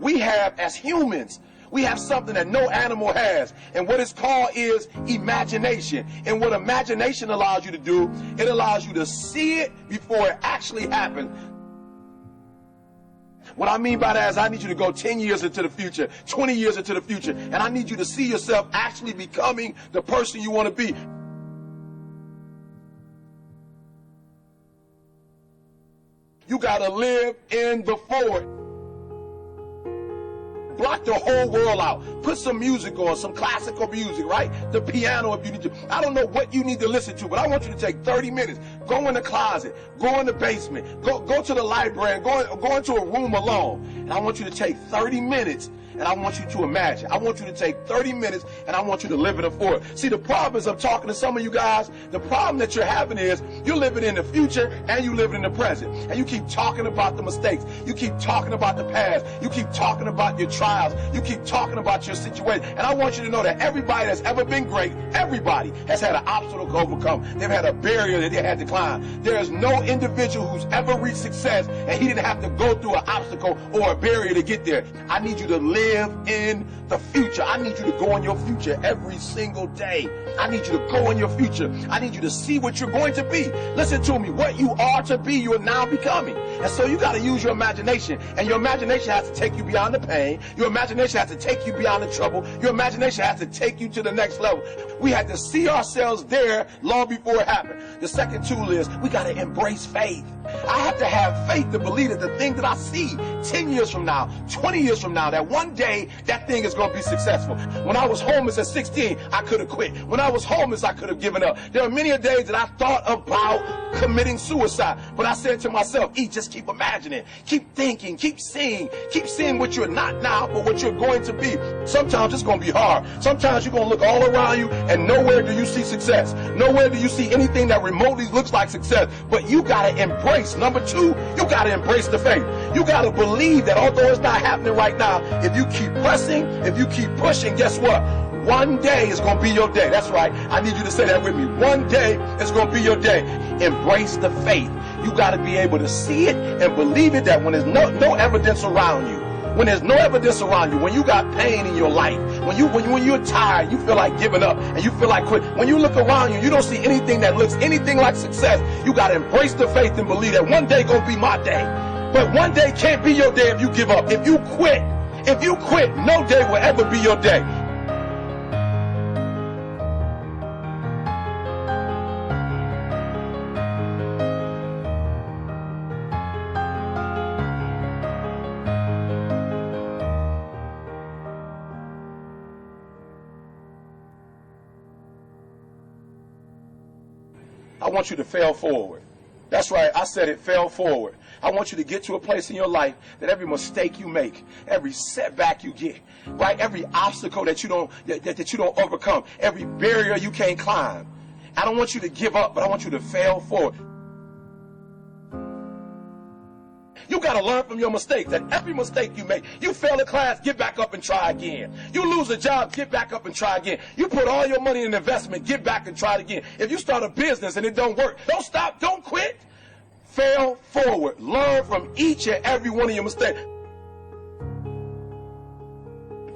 we have as humans. We have something that no animal has. And what it's called is imagination. And what imagination allows you to do, it allows you to see it before it actually happens. What I mean by that is I need you to go 10 years into the future, 20 years into the future, and I need you to see yourself actually becoming the person you want to be. You got to live in the forward. Block the whole world out. Put some music on, some classical music, right? The piano if you need to. I don't know what you need to listen to, but I want you to take 30 minutes. Go in the closet. Go in the basement. Go to the library. Go into a room alone. And I want you to take 30 minutes and I want you to imagine. I want you to take 30 minutes and I want you to live in the forward. See, the problem is I'm talking to some of you guys. The problem that you're having is you're living in the future and you're living in the present. And you keep talking about the mistakes. You keep talking about the past. You keep talking about your trials. You keep talking about your situation. And I want you to know that everybody that's ever been great, everybody has had an obstacle to overcome. They've had a barrier that they had to climb. There is no individual who's ever reached success and he didn't have to go through an obstacle or a barrier to get there. I need you to live in the future. I need you to go in your future every single day. I need you to go in your future. I need you to see what you're going to be. Listen to me. What you are to be, you are now becoming. And so you got to use your imagination. And your imagination has to take you beyond the pain. Your imagination has to take you beyond the trouble. Your imagination has to take you to the next level. We had to see ourselves there long before it happened. The second tool is we got to embrace faith. I have to have faith to believe that the thing that I see 10 years from now, 20 years from now, that one day that thing is going to be successful. When I was homeless at 16, I could have quit. When I was homeless, I could have given up. There are many days that I thought about committing suicide. But I said to myself, just keep imagining, keep thinking, keep seeing what you're not now, but what you're going to be. Sometimes it's going to be hard. Sometimes you're going to look all around you and nowhere do you see success. Nowhere do you see anything that remotely looks like success. But you got to embrace. Number two, you got to embrace the faith. You got to believe that although it's not happening right now, if you keep pressing, if you keep pushing, guess what? One day is going to be your day. That's right. I need you to say that with me. One day is going to be your day. Embrace the faith. You got to be able to see it and believe it, that when there's no evidence around you, when there's no evidence around you, when you got pain in your life, when you're tired, you feel like giving up and you feel like quit. When you look around you, you don't see anything that looks anything like success. You got to embrace the faith and believe that one day going to be my day. But one day can't be your day if you give up. If you quit, no day will ever be your day. I want you to fail forward. That's right, I said it, fail forward. I want you to get to a place in your life that every mistake you make, every setback you get, right, every obstacle that you don't overcome, every barrier you can't climb. I don't want you to give up, but I want you to fail forward. You got to learn from your mistakes, that every mistake you make, you fail a class, get back up and try again. You lose a job, get back up and try again. You put all your money in investment, get back and try it again. If you start a business and it don't work, don't stop, don't quit. Fail forward. Learn from each and every one of your mistakes.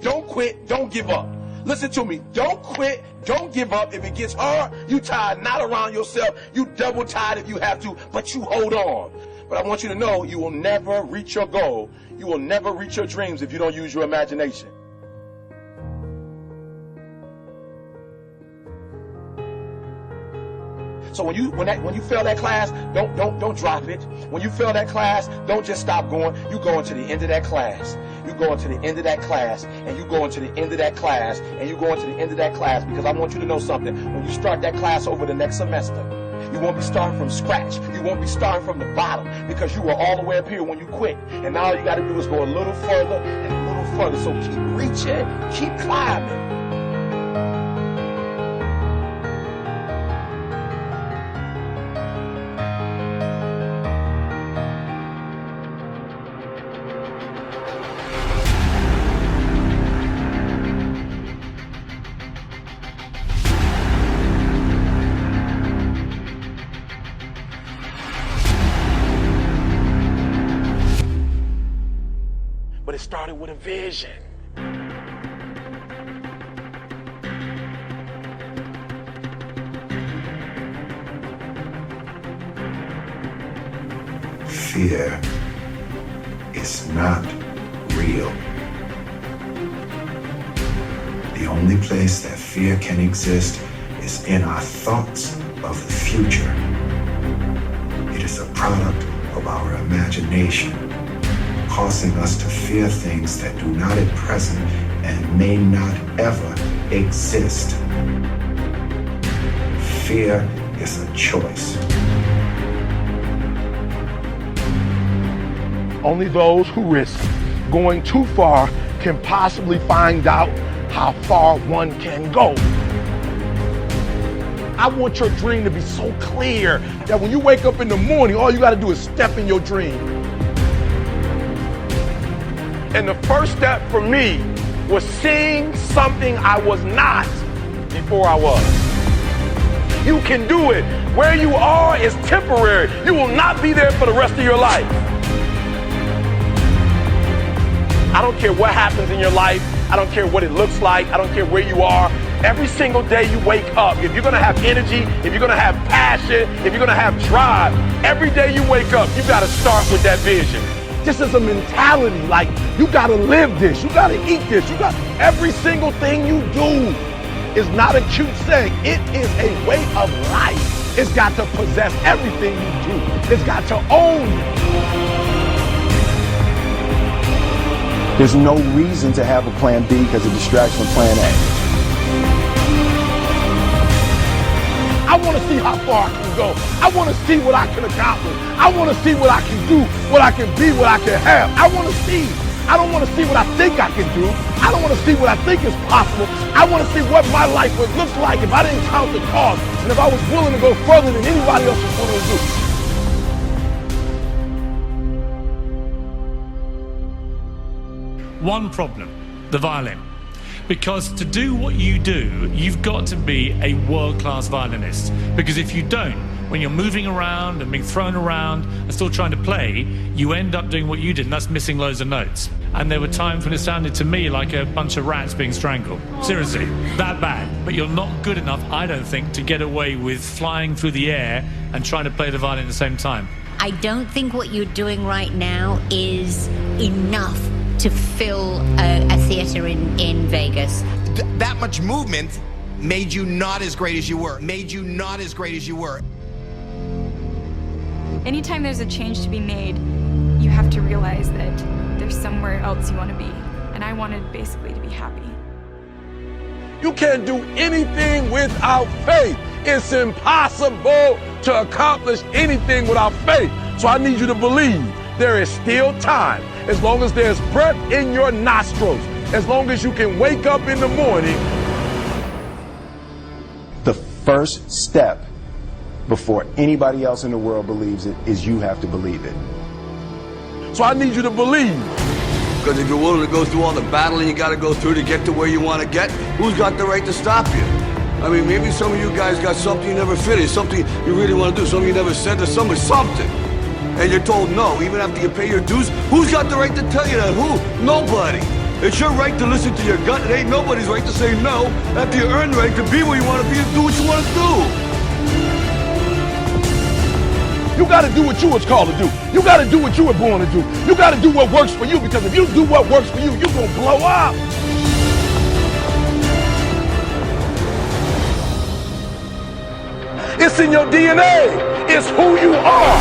Don't quit, don't give up. Listen to me, don't quit, don't give up. If it gets hard, you tired, not around yourself, you double tired if you have to, but you hold on. But I want you to know you will never reach your goal. You will never reach your dreams if you don't use your imagination. So when you fail that class, don't drop it. When you fail that class, don't just stop going. You go into the end of that class. You go into the end of that class, and you go into the end of that class, and you go into the end of that class, because I want you to know something. When you start that class over the next semester, you won't be starting from scratch. You won't be starting from the bottom, because you were all the way up here when you quit. And now all you got to do is go a little further and a little further. So keep reaching, keep climbing. But it started started with a vision. Fear is not real. The only place that fear can exist is in our thoughts of the future. It is a product of our imagination, causing us to fear things that do not at present and may not ever exist. Fear is a choice. Only those who risk going too far can possibly find out how far one can go. I want your dream to be so clear that when you wake up in the morning, all you got to do is step in your dream. And the first step for me was seeing something I was not before I was. You can do it. Where you are is temporary. You will not be there for the rest of your life. I don't care what happens in your life. I don't care what it looks like. I don't care where you are. Every single day you wake up, if you're gonna have energy, if you're gonna have passion, if you're gonna have drive, every day you wake up, you gotta start with that vision. This is a mentality, like you gotta live this, you gotta eat this, you got every single thing you do is not a cute saying. It is a way of life. It's got to possess everything you do. It's got to own you. There's no reason to have a plan B because it distracts from plan A. I want to see how far I can go. I want to see what I can accomplish. I want to see what I can do, what I can be, what I can have. I want to see. I don't want to see what I think I can do. I don't want to see what I think is possible. I want to see what my life would look like if I didn't count the cost and if I was willing to go further than anybody else was willing to do. One problem, the violin. Because to do what you do, you've got to be a world-class violinist. Because if you don't, when you're moving around and being thrown around and still trying to play, you end up doing what you did, and that's missing loads of notes. And there were times when it sounded to me like a bunch of rats being strangled. Seriously, that bad. But you're not good enough, I don't think, to get away with flying through the air and trying to play the violin at the same time. I don't think what you're doing right now is enough to fill a theater in Vegas. That much movement made you not as great as you were. Anytime there's a change to be made, you have to realize that there's somewhere else you want to be. And I wanted basically to be happy. You can't do anything without faith. It's impossible to accomplish anything without faith. So I need you to believe there is still time. As long as there's breath in your nostrils, as long as you can wake up in the morning. The first step before anybody else in the world believes it is you have to believe it. So I need you to believe. Because if you're willing to go through all the battling you got to go through to get to where you want to get, who's got the right to stop you? I mean, maybe some of you guys got something you never finished, something you really want to do, something you never said to somebody, something. And you're told no, even after you pay your dues. Who's got the right to tell you that? Who? Nobody. It's your right to listen to your gut. It ain't nobody's right to say no after you earn the right to be where you want to be and do what you want to do. You got to do what you was called to do. You got to do what you were born to do. You got to do what works for you, because if you do what works for you, you're going to blow up. It's in your DNA. It's who you are.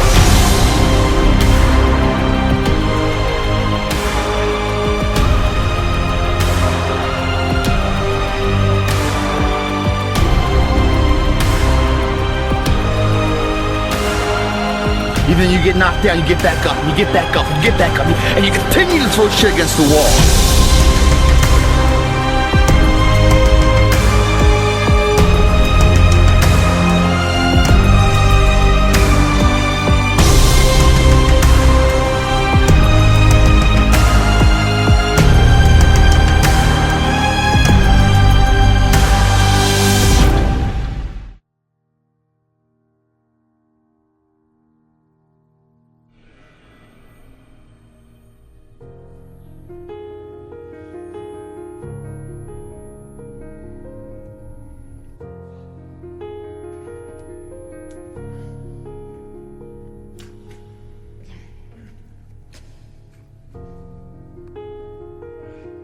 Even you get knocked down, you get back up, and you get back up, and you get back up, and you continue to throw shit against the wall.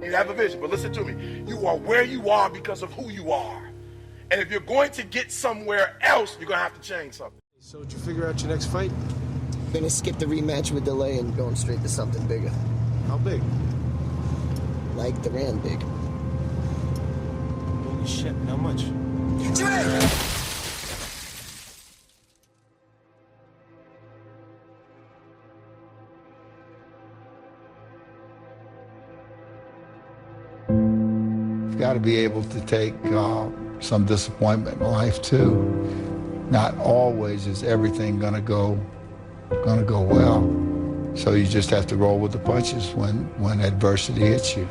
mean, have a vision, but listen to me. You are where you are because of who you are. And if you're going to get somewhere else, you're going to have to change something. So did you figure out your next fight? I'm gonna skip the rematch with delay and going straight to something bigger. How big? Like the Rand big. Holy shit, how much? You've got to be able to take some disappointment in life too. Not always is everything gonna go well. So you just have to roll with the punches when adversity hits you.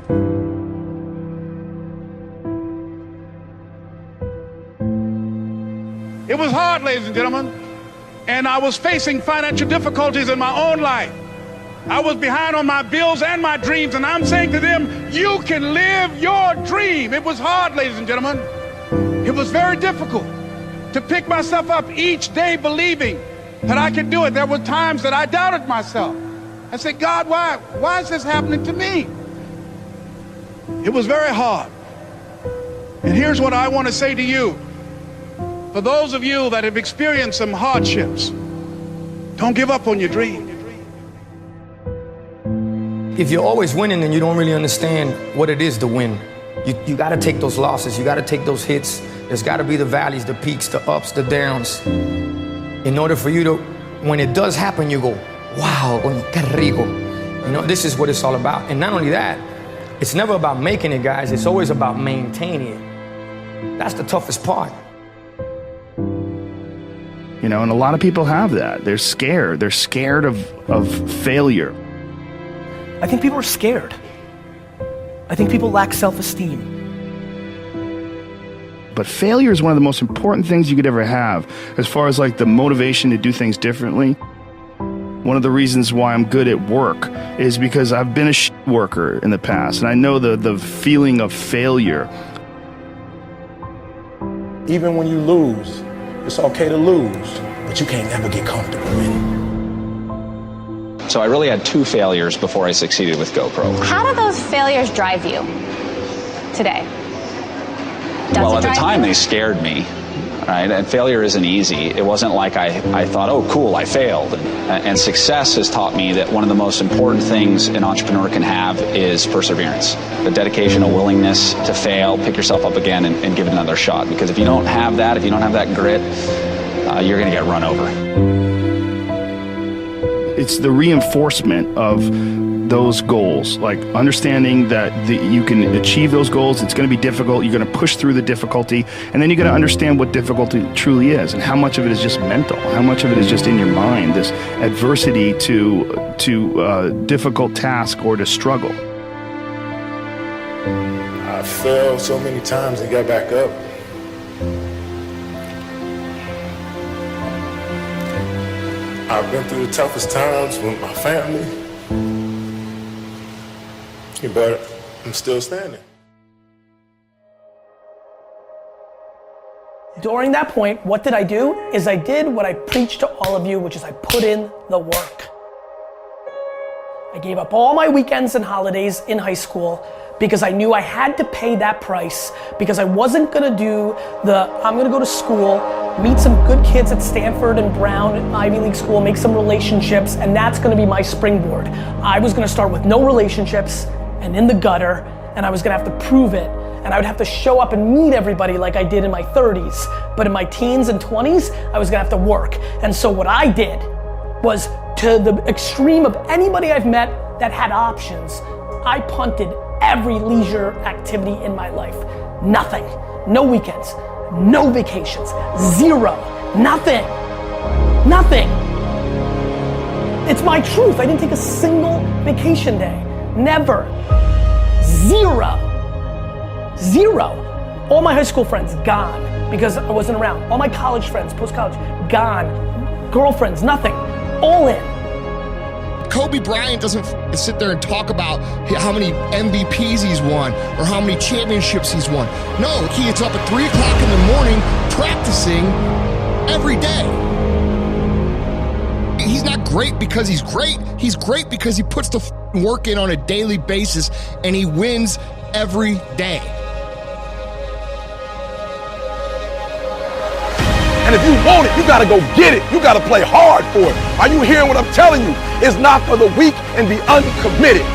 It was hard, ladies and gentlemen, and I was facing financial difficulties in my own life. I was behind on my bills and my dreams, and I'm saying to them, you can live your dream. It was hard, ladies and gentlemen. It was very difficult to pick myself up each day believing that I could do it. There were times that I doubted myself. I said, God, why is this happening to me? It was very hard. And here's what I want to say to you. For those of you that have experienced some hardships, don't give up on your dream. If you're always winning and you don't really understand what it is to win, you got to take those losses, you got to take those hits. There's got to be the valleys, the peaks, the ups, the downs. In order for you to, when it does happen, you go, wow, qué rico. You know, this is what it's all about. And not only that, it's never about making it, guys. It's always about maintaining it. That's the toughest part. You know, and a lot of people have that. They're scared. They're scared of failure. I think people are scared. I think people lack self-esteem. But failure is one of the most important things you could ever have, as far as like the motivation to do things differently. One of the reasons why I'm good at work is because I've been a worker in the past, and I know the feeling of failure. Even when you lose, it's okay to lose, but you can't never get comfortable winning. So I really had 2 failures before I succeeded with GoPro. How do those failures drive you today? Well, at the time they scared me, right? And failure isn't easy. It wasn't like I thought, oh, cool, I failed. And success has taught me that one of the most important things an entrepreneur can have is perseverance. The dedication, a willingness to fail, pick yourself up again and give it another shot. Because if you don't have that, if you don't have that grit, you're going to get run over. It's the reinforcement of those goals, like understanding that you can achieve those goals. It's going to be difficult. You're going to push through the difficulty, and then you're going to understand what difficulty truly is, and how much of it is just mental, how much of it is just in your mind, this adversity to difficult task or to struggle. I fell so many times and got back up. I've been through the toughest times with my family, but I'm still standing. During that point, what did I do? Is I did what I preached to all of you, which is I put in the work. I gave up all my weekends and holidays in high school because I knew I had to pay that price, because I wasn't gonna do I'm gonna go to school, meet some good kids at Stanford and Brown, Ivy League school, make some relationships, and that's gonna be my springboard. I was gonna start with no relationships and in the gutter, and I was gonna have to prove it, and I would have to show up and meet everybody like I did in my 30s. But in my teens and 20s, I was gonna have to work. And so what I did was, to the extreme of anybody I've met that had options, I punted every leisure activity in my life. Nothing. No weekends. No vacations. Zero. Nothing. Nothing. It's my truth. I didn't take a single vacation day. Never. Zero. Zero. All my high school friends, gone, because I wasn't around. All my college friends, post-college, gone. Girlfriends, nothing. All in. Kobe Bryant doesn't sit there and talk about how many MVPs he's won or how many championships he's won. No, he gets up at 3 o'clock in the morning practicing every day. He's not great because he's great. He's great because he puts the work in on a daily basis, and he wins every day. And if you want it, you gotta go get it. You gotta play hard for it. Are you hearing what I'm telling you? It's not for the weak and the uncommitted.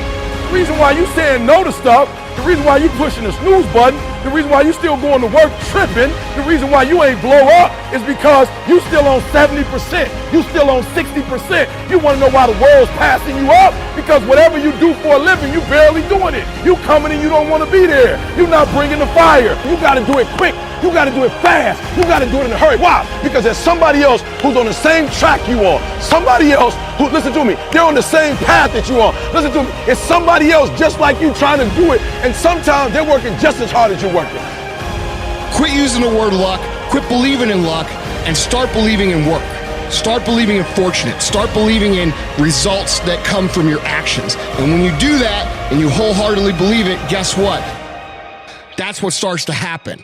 The reason why you saying no to stuff, the reason why you pushing the snooze button, the reason why you still going to work tripping, the reason why you ain't blow up is because you still on 70%. You still on 60%. You want to know why the world's passing you up? Because whatever you do for a living, you barely doing it. You coming and you don't want to be there. You not bringing the fire. You got to do it quick. You got to do it fast. You got to do it in a hurry. Why? Because there's somebody else who's on the same track you on. Somebody else who, listen to me, they're on the same path that you on. Listen to me, it's somebody else just like you trying to do it, and sometimes they're working just as hard as you're working. Quit using the word luck, quit believing in luck, and start believing in work. Start believing in fortunate. Start believing in results that come from your actions. And when you do that and you wholeheartedly believe it, guess what? That's what starts to happen.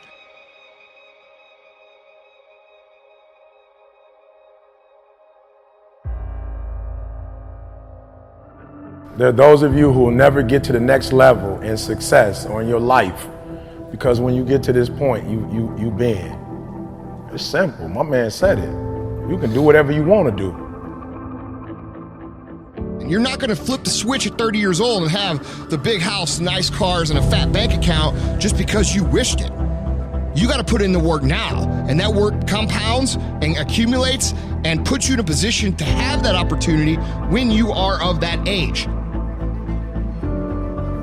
There are those of you who will never get to the next level in success or in your life because when you get to this point, you bend. It's simple. My man said it. You can do whatever you want to do. And you're not going to flip the switch at 30 years old and have the big house, nice cars, and a fat bank account just because you wished it. You got to put in the work now, and that work compounds and accumulates and puts you in a position to have that opportunity when you are of that age.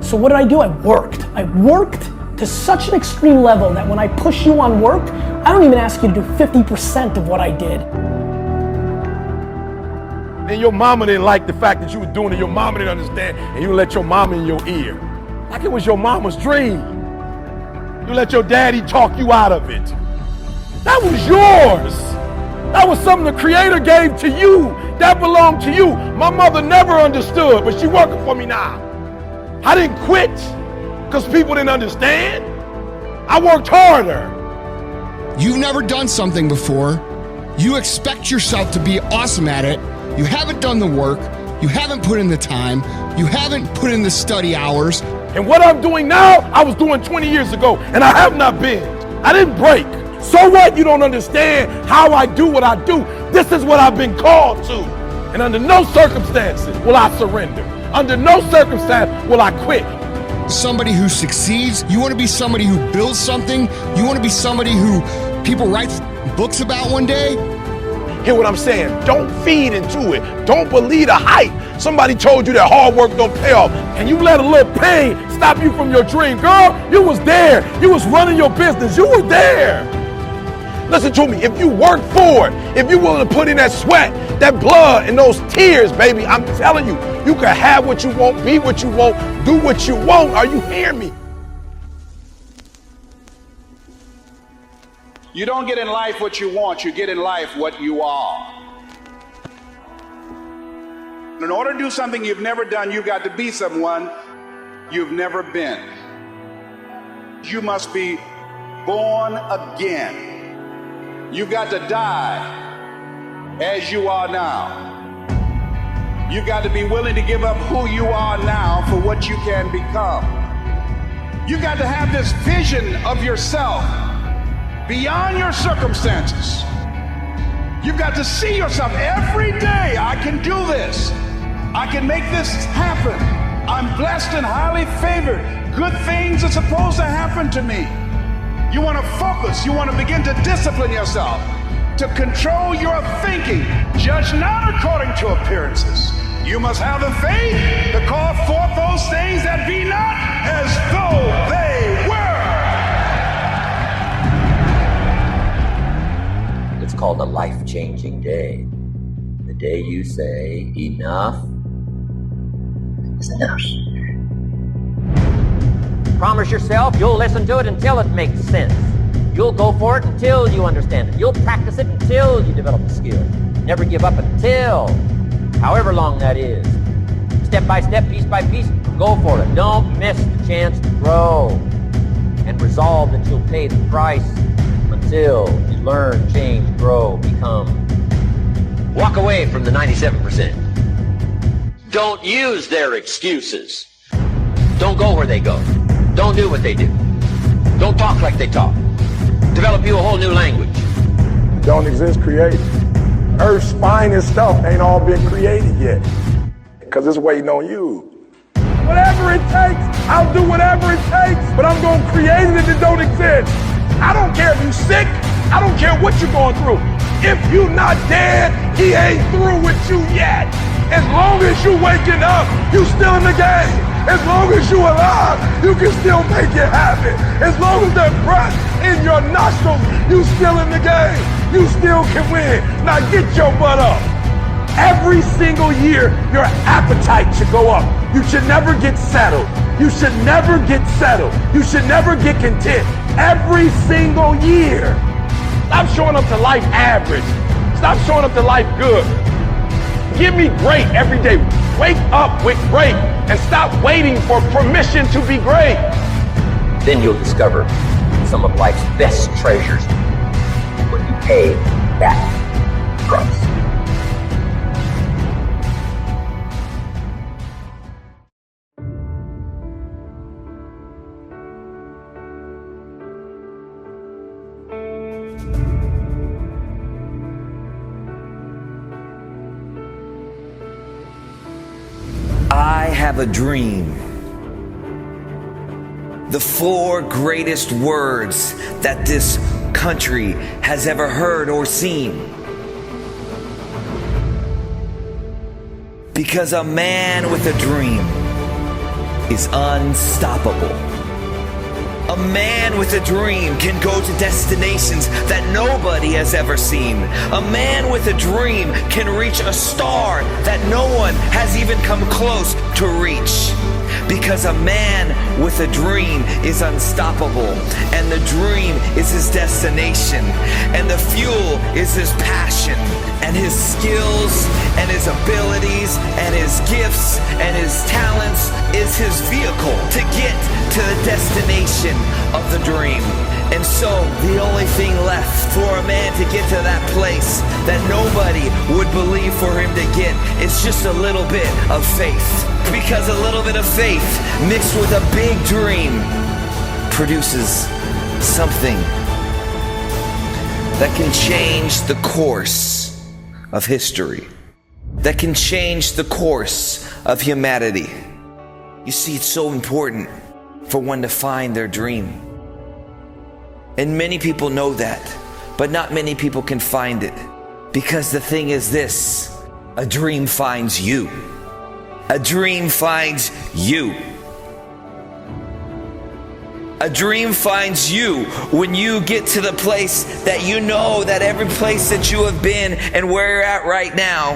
So what did I do? I worked. I worked to such an extreme level that when I push you on work, I don't even ask you to do 50% of what I did. And your mama didn't like the fact that you were doing it. Your mama didn't understand, and you let your mama in your ear. Like it was your mama's dream. You let your daddy talk you out of it. That was yours. That was something the Creator gave to you. That belonged to you. My mother never understood, but she's working for me now. I didn't quit because people didn't understand. I worked harder. You've never done something before. You expect yourself to be awesome at it. You haven't done the work. You haven't put in the time. You haven't put in the study hours. And what I'm doing now, I was doing 20 years ago, and I have not been. I didn't break. So what? You don't understand how I do what I do. This is what I've been called to. And under no circumstances will I surrender. Under no circumstance will I quit. Somebody who succeeds. You want to be somebody who builds something. You want to be somebody who people write books about one day. Hear what I'm saying? Don't feed into it. Don't believe the hype. Somebody told you that hard work don't pay off, and you let a little pain stop you from your dream. Girl, you was there. You was running your business. You were there. Listen to me. If you work for it, if you're willing to put in that sweat, that blood, and those tears, baby, I'm telling you, you can have what you want, be what you want, do what you want. Are you hearing me? You don't get in life what you want, you get in life what you are. In order to do something you've never done, you've got to be someone you've never been. You must be born again. You've got to die as you are now. You've got to be willing to give up who you are now for what you can become. You've got to have this vision of yourself beyond your circumstances. You've got to see yourself every day. I can do this. I can make this happen. I'm blessed and highly favored. Good things are supposed to happen to me. You want to focus. You want to begin to discipline yourself to control your thinking. Judge not according to appearances. You must have the faith to call forth those things that be not as though they were. It's called a life-changing day. The day you say, enough is enough. Promise yourself you'll listen to it until it makes sense. You'll go for it until you understand it. You'll practice it until you develop the skill. Never give up until, however long that is. Step by step, piece by piece, go for it. Don't miss the chance to grow. And resolve that you'll pay the price until you learn, change, grow, become. Walk away from the 97%. Don't use their excuses. Don't go where they go. Don't do what they do. Don't talk like they talk. Develop you a whole new language. Don't exist created. Earth's finest stuff ain't all been created yet. Because it's waiting on you. Whatever it takes, I'll do whatever it takes, but I'm going to create it if it don't exist. I don't care if you're sick. I don't care what you're going through. If you're not dead, he ain't through with you yet. As long as you waking up, you still in the game. As long as you alive, you can still make it happen. As long as there's breath in your nostrils, you still in the game. You still can win. Now get your butt up. Every single year, your appetite should go up. You should never get settled. You should never get settled. You should never get content. Every single year. Stop showing up to life average. Stop showing up to life good. Give me great every day. Wake up with great and stop waiting for permission to be great. Then you'll discover some of life's best treasures when you pay that price. I have a dream. The 4 greatest words that this country has ever heard or seen. Because a man with a dream is unstoppable. A man with a dream can go to destinations that nobody has ever seen. A man with a dream can reach a star that no one has even come close to reach. Because a man with a dream is unstoppable, and the dream is his destination, and the fuel is his passion, and his skills, and his abilities, and his gifts, and his talents is his vehicle to get to the destination of the dream. And so the only thing left for a man to get to that place that nobody would believe for him to get is just a little bit of faith. Because a little bit of faith mixed with a big dream produces something that can change the course of history, that can change the course of humanity. You see, it's so important for one to find their dream. And many people know that, but not many people can find it. Because the thing is this, a dream finds you. A dream finds you. A dream finds you when you get to the place that you know that every place that you have been and where you're at right now,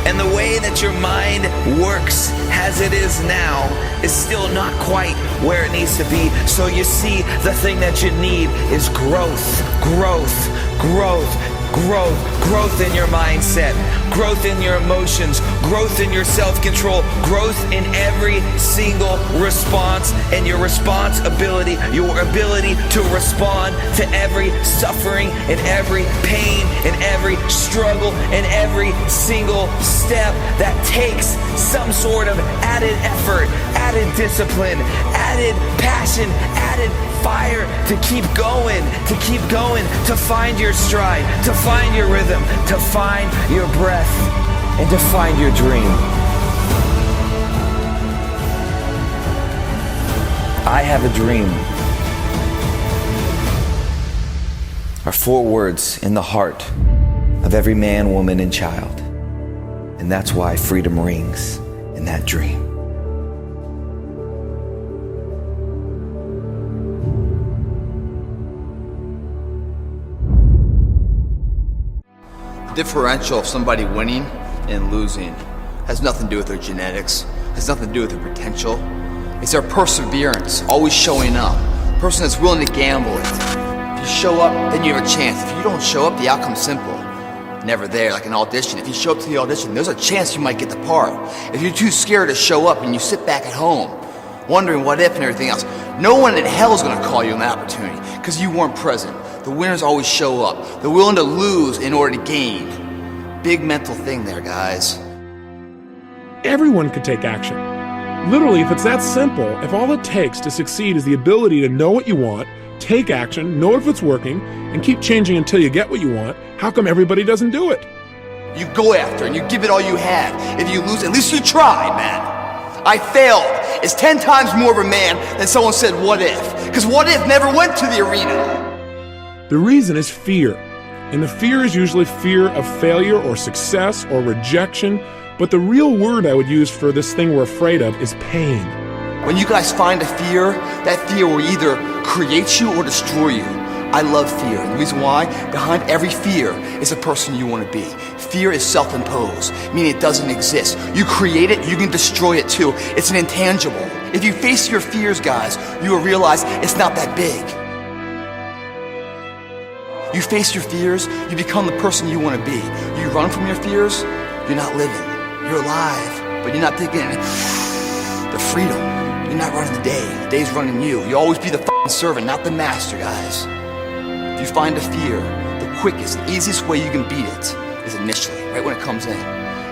and the way that your mind works as it is now is still not quite where it needs to be. So you see, the thing that you need is growth, growth, growth, growth, growth in your mindset, growth in your emotions, growth in your self-control, growth in every single response and your responsibility, your ability to respond to every suffering and every pain and every struggle and every single step that takes some sort of added effort, added discipline, added passion, added fire to keep going, to find your stride, to find your rhythm, to find your breath, and to find your dream. I have a dream are 4 words in the heart of every man, woman, and child. And that's why freedom rings in that dream. Differential of somebody winning and losing has nothing to do with their genetics, has nothing to do with their potential. It's their perseverance, always showing up. A person that's willing to gamble it. If you show up, then you have a chance. If you don't show up, the outcome's simple. Never there, like an audition. If you show up to the audition, there's a chance you might get the part. If you're too scared to show up and you sit back at home, wondering what if and everything else, no one in hell is going to call you an opportunity because you weren't present. The winners always show up. They're willing to lose in order to gain. Big mental thing there, guys. everyone could take action. Literally, if it's that simple, if all it takes to succeed is the ability to know what you want, take action, know if it's working, and keep changing until you get what you want, how come everybody doesn't do it? You go after and you give it all you have. If you lose, at least you tried, man. I failed. It's 10 times more of a man than someone said, what if? Because what if never went to the arena. The reason is fear. And the fear is usually fear of failure or success or rejection. But the real word I would use for this thing we're afraid of is pain. When you guys find a fear, that fear will either create you or destroy you. I love fear, and the reason why, behind every fear is a person you want to be. Fear is self-imposed, meaning it doesn't exist. You create it, you can destroy it too. It's an intangible. If you face your fears, guys, you will realize it's not that big. You face your fears, you become the person you want to be. You run from your fears, you're not living. You're alive, but you're not taking the freedom. You're not running the day. The day's running you. You always be the f***ing servant, not the master, guys. If you find a fear, the quickest, the easiest way you can beat it is initially, right when it comes in.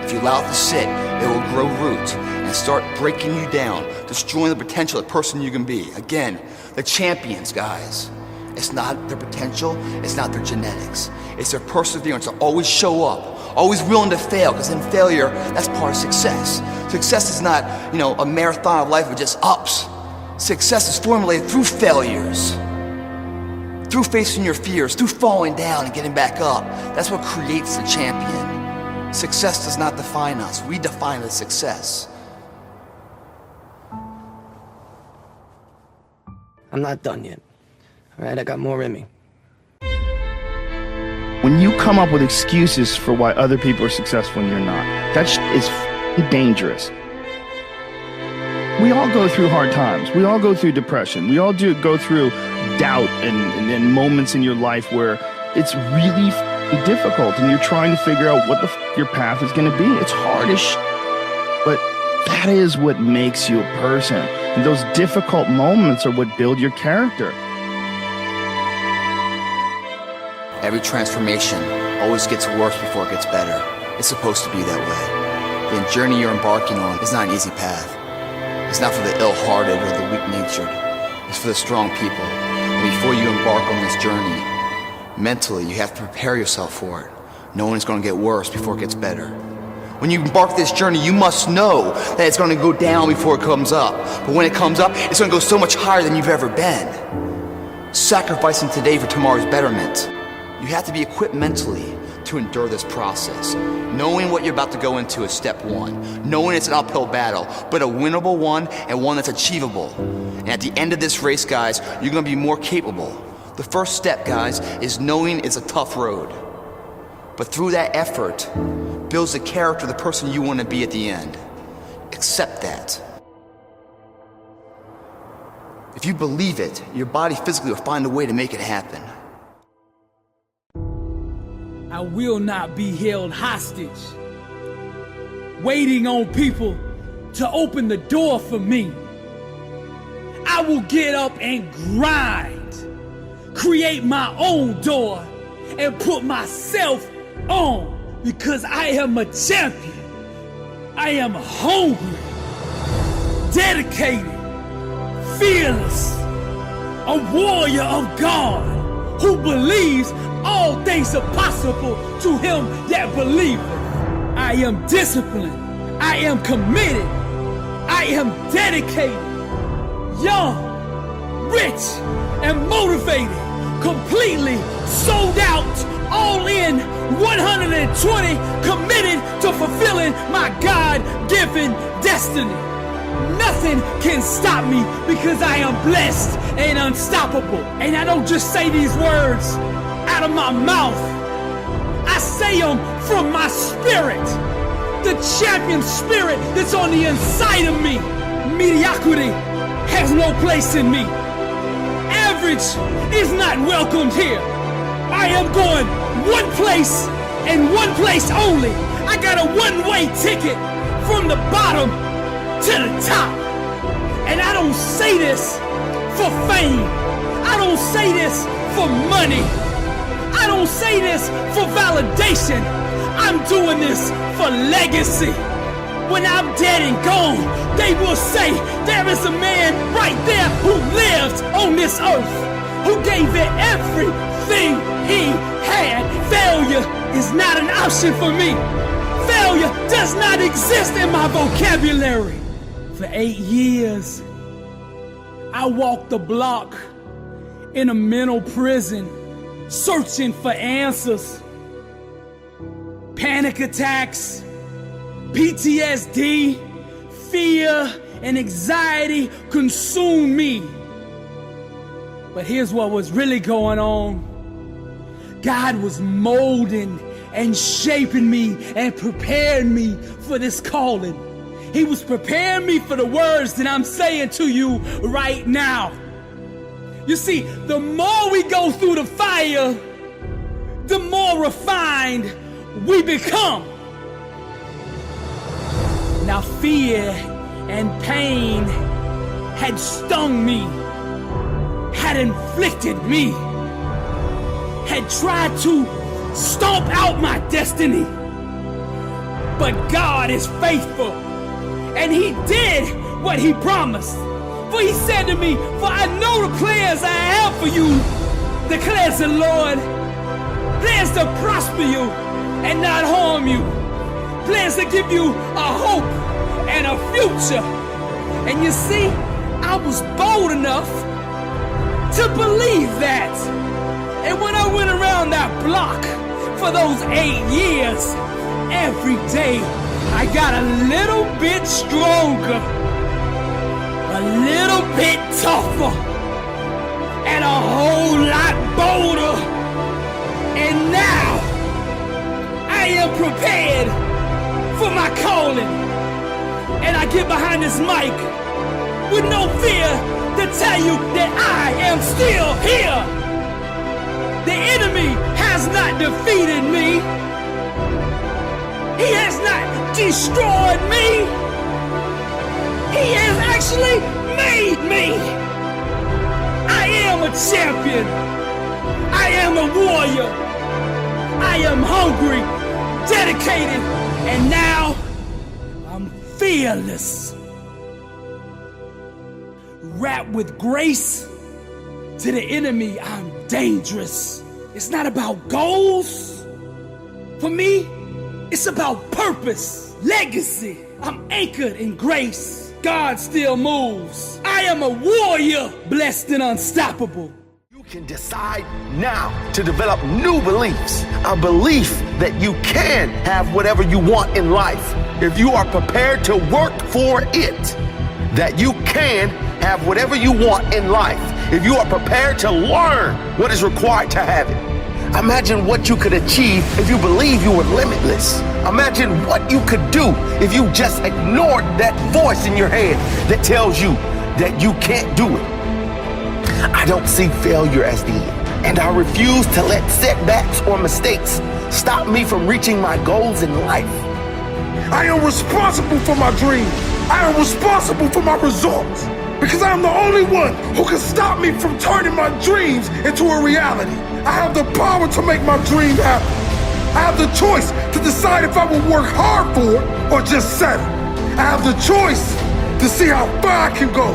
If you allow it to sit, it will grow root and start breaking you down, destroying the potential of the person you can be. Again, the champions, guys. It's not their potential, it's not their genetics. It's their perseverance to always show up, always willing to fail, because in failure, that's part of success. Success is not, a marathon of life with just ups. Success is formulated through failures, through facing your fears, through falling down and getting back up. That's what creates the champion. Success does not define us. We define it as success. I'm not done yet. All right, I got more in me. When you come up with excuses for why other people are successful and you're not, that is dangerous. We all go through hard times. We all go through depression. We all go through doubt and moments in your life where it's really difficult and you're trying to figure out what the your path is going to be. It's hard as but that is what makes you a person. And those difficult moments are what build your character. Every transformation always gets worse before it gets better. It's supposed to be that way. The journey you're embarking on is not an easy path. It's not for the ill-hearted or the weak-natured. It's for the strong people. And before you embark on this journey, mentally, you have to prepare yourself for it, knowing it's going to get worse before it gets better. When you embark this journey, you must know that it's going to go down before it comes up. But when it comes up, it's going to go so much higher than you've ever been. Sacrificing today for tomorrow's betterment. You have to be equipped mentally to endure this process. Knowing what you're about to go into is step one. Knowing it's an uphill battle, but a winnable one and one that's achievable. And at the end of this race, guys, you're going to be more capable. The first step, guys, is knowing it's a tough road. But through that effort, builds the character of the person you want to be at the end. Accept that. If you believe it, your body physically will find a way to make it happen. I will not be held hostage, waiting on people to open the door for me. I will get up and grind, create my own door, and put myself on, because I am a champion. I am hungry, dedicated, fearless, a warrior of God who believes all things are possible to him that believeth. I am disciplined. I am committed. I am dedicated, young, rich, and motivated, completely sold out, all in, 120, committed to fulfilling my God-given destiny. Nothing can stop me because I am blessed and unstoppable. And I don't just say these words out of my mouth. I say them from my spirit. The champion spirit that's on the inside of me. Mediocrity has no place in me. Average is not welcomed here. I am going one place and one place only. I got a one-way ticket from the bottom to the top. And I don't say this for fame. I don't say this for money. I don't say this for validation. I'm doing this for legacy. When I'm dead and gone, they will say there is a man right there who lived on this earth, who gave it everything he had. Failure is not an option for me. Failure does not exist in my vocabulary. For 8 years, I walked the block in a mental prison, searching for answers. Panic attacks, PTSD, fear, and anxiety consumed me. But here's what was really going on. God was molding and shaping me and preparing me for this calling. He was preparing me for the words that I'm saying to you right now. You see, the more we go through the fire, the more refined we become. Now fear and pain had stung me, had inflicted me, had tried to stomp out my destiny. But God is faithful, and He did what He promised. For He said to me, for I know the plans I have for you, declares the Lord. Plans to prosper you and not harm you. Plans to give you a hope and a future. And you see, I was bold enough to believe that. And when I went around that block for those 8 years, every day I got a little bit stronger, a little bit tougher, and a whole lot bolder. And now I am prepared for my calling. And I get behind this mic with no fear to tell you that I am still here. The enemy has not defeated me. He has not destroyed me. He has actually made me. I am a champion. I am a warrior. I am hungry, dedicated, and now I'm fearless. Wrapped with grace. To the enemy, I'm dangerous. It's not about goals. For me, it's about purpose, legacy. I'm anchored in grace. God still moves. I am a warrior, blessed and unstoppable. You can decide now to develop new beliefs. A belief that you can have whatever you want in life if you are prepared to work for it. That you can have whatever you want in life if you are prepared to learn what is required to have it. Imagine what you could achieve if you believe you were limitless. Imagine what you could do if you just ignored that voice in your head that tells you that you can't do it. I don't see failure as the end, and I refuse to let setbacks or mistakes stop me from reaching my goals in life. I am responsible for my dreams. I am responsible for my results. Because I am the only one who can stop me from turning my dreams into a reality. I have the power to make my dream happen. I have the choice to decide if I will work hard for it or just settle. I have the choice to see how far I can go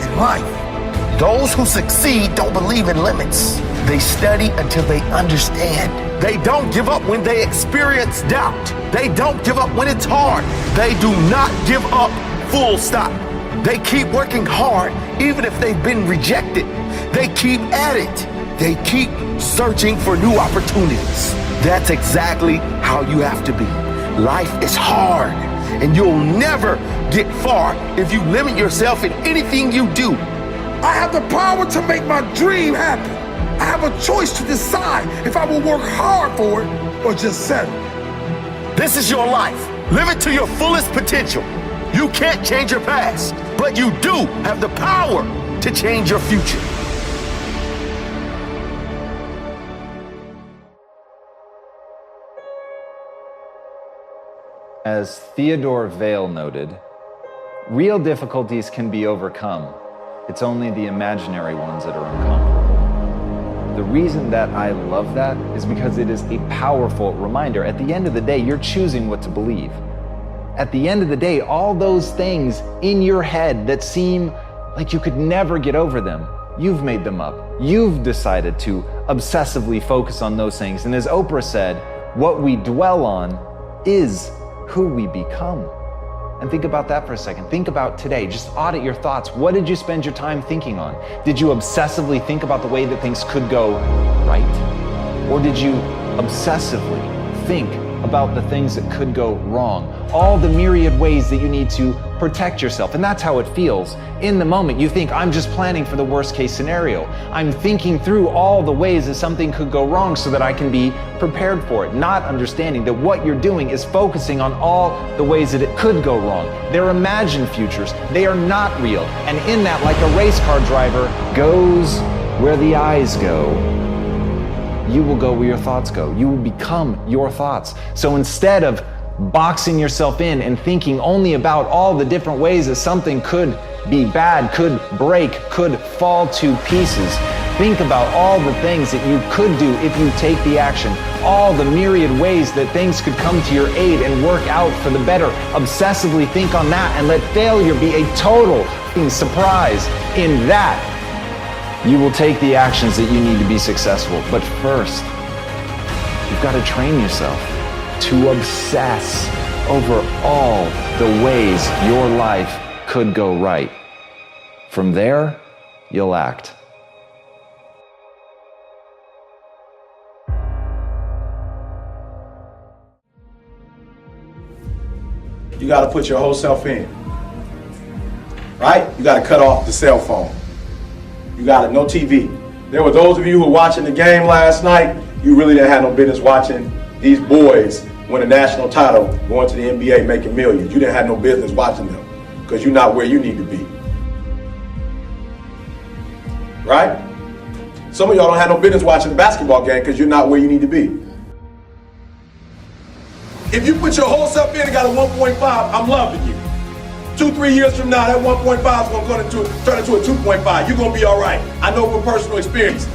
in life. Those who succeed don't believe in limits. They study until they understand. They don't give up when they experience doubt. They don't give up when it's hard. They do not give up, full stop. They keep working hard even if they've been rejected. They keep at it. They keep searching for new opportunities. That's exactly how you have to be. Life is hard, and you'll never get far if you limit yourself in anything you do. I have the power to make my dream happen. I have a choice to decide if I will work hard for it or just settle. This is your life. Live it to your fullest potential. You can't change your past, but you do have the power to change your future. As Theodore Vail noted, real difficulties can be overcome. It's only the imaginary ones that are uncomfortable. The reason that I love that is because it is a powerful reminder. At the end of the day, you're choosing what to believe. At the end of the day, all those things in your head that seem like you could never get over them, you've made them up. You've decided to obsessively focus on those things. And as Oprah said, what we dwell on is who we become. And think about that for a second. Think about today. Just audit your thoughts. What did you spend your time thinking on? Did you obsessively think about the way that things could go right? Or did you obsessively think about the things that could go wrong? All the myriad ways that you need to protect yourself. And that's how it feels. In the moment, you think, I'm just planning for the worst case scenario. I'm thinking through all the ways that something could go wrong so that I can be prepared for it, not understanding that what you're doing is focusing on all the ways that it could go wrong. They're imagined futures. They are not real. And in that, like a race car driver goes where the eyes go, you will go where your thoughts go. You will become your thoughts. So instead of boxing yourself in and thinking only about all the different ways that something could be bad, could break, could fall to pieces, think about all the things that you could do if you take the action, all the myriad ways that things could come to your aid and work out for the better. Obsessively think on that and let failure be a total surprise. In that, you will take the actions that you need to be successful. But first, you've got to train yourself to obsess over all the ways your life could go right. From there, you'll act. You got to put your whole self in, right? You got to cut off the cell phone. You got it, no TV. There were those of you who were watching the game last night, you really didn't have no business watching these boys win a national title, going to the NBA, making millions. You didn't have no business watching them because you're not where you need to be. Right? Some of y'all don't have no business watching the basketball game because you're not where you need to be. If you put your whole self in and got a 1.5, I'm loving you. 2-3 years from now, that 1.5 is going to turn into a 2.5. You're going to be all right. I know from personal experience.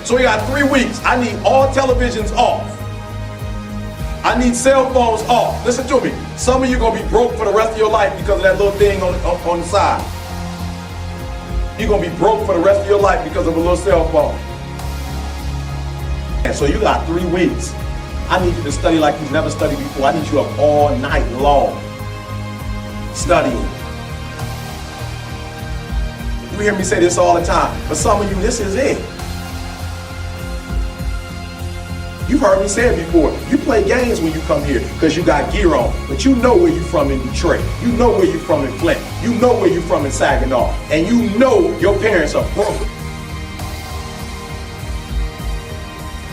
So we got 3 weeks. I need all televisions off. I need cell phones off. Listen to me. Some of you are going to be broke for the rest of your life because of that little thing on the side. You're going to be broke for the rest of your life because of a little cell phone. And so you got 3 weeks. I need you to study like you've never studied before. I need you up all night long studying. You hear me say this all the time, but some of you, this is it. You've heard me say it before. You play games when you come here because you got gear on, but you know where you're from in Detroit. You know where you're from in Flint. You know where you're from in Saginaw. And you know your parents are broke.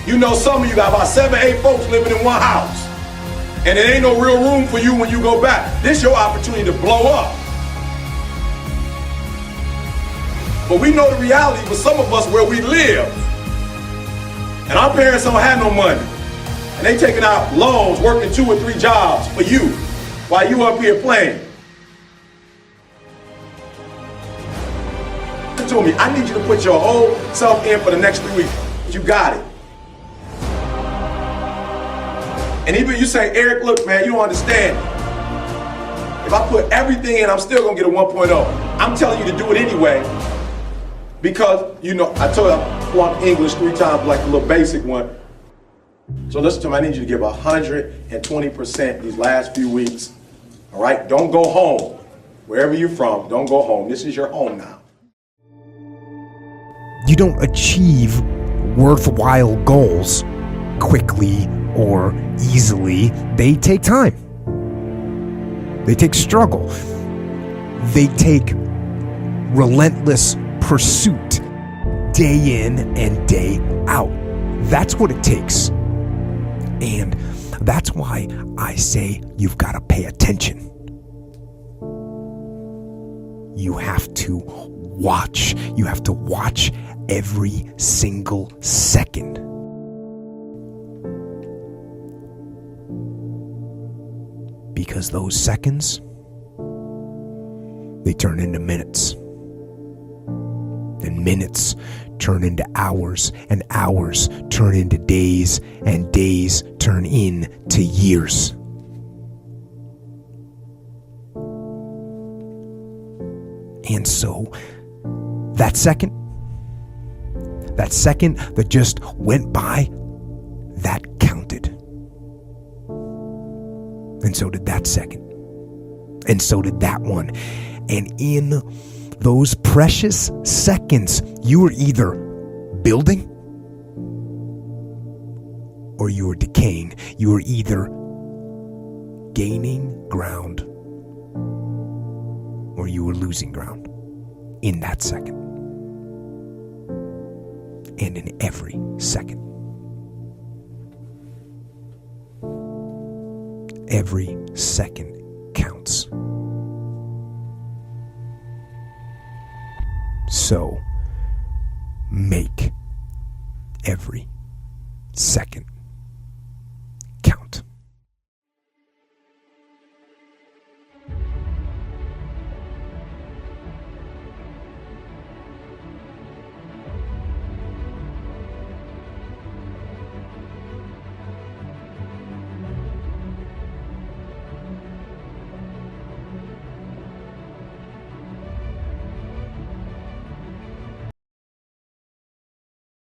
You know some of you got about 7-8 folks living in one house. And it ain't no real room for you when you go back. This is your opportunity to blow up. But we know the reality for some of us where we live. And our parents don't have no money. And they taking out loans, working 2 or 3 jobs for you while you up here playing. Listen to me, I need you to put your whole self in for the next 3 weeks. You got it. And even you say, Eric, look, man, you don't understand. If I put everything in, I'm still going to get a 1.0. I'm telling you to do it anyway because, you know, I told you I flunked English 3 times, like a little basic one. So listen to me, I need you to give 120% these last few weeks. All right? Don't go home. Wherever you're from, don't go home. This is your home now. You don't achieve worthwhile goals quickly or easily. They take time. They take struggle. They take relentless pursuit day in and day out. That's what it takes. And that's why I say you've got to pay attention. You have to watch. You have to watch every single second. Because those seconds, they turn into minutes. And minutes turn into hours, and hours turn into days, and days turn into years. And so that second that just went by, that counted. And so did that second. And so did that one. And in those precious seconds, you were either building or you were decaying. You were either gaining ground or you were losing ground in that second. And in every second. Every second counts. So, make every second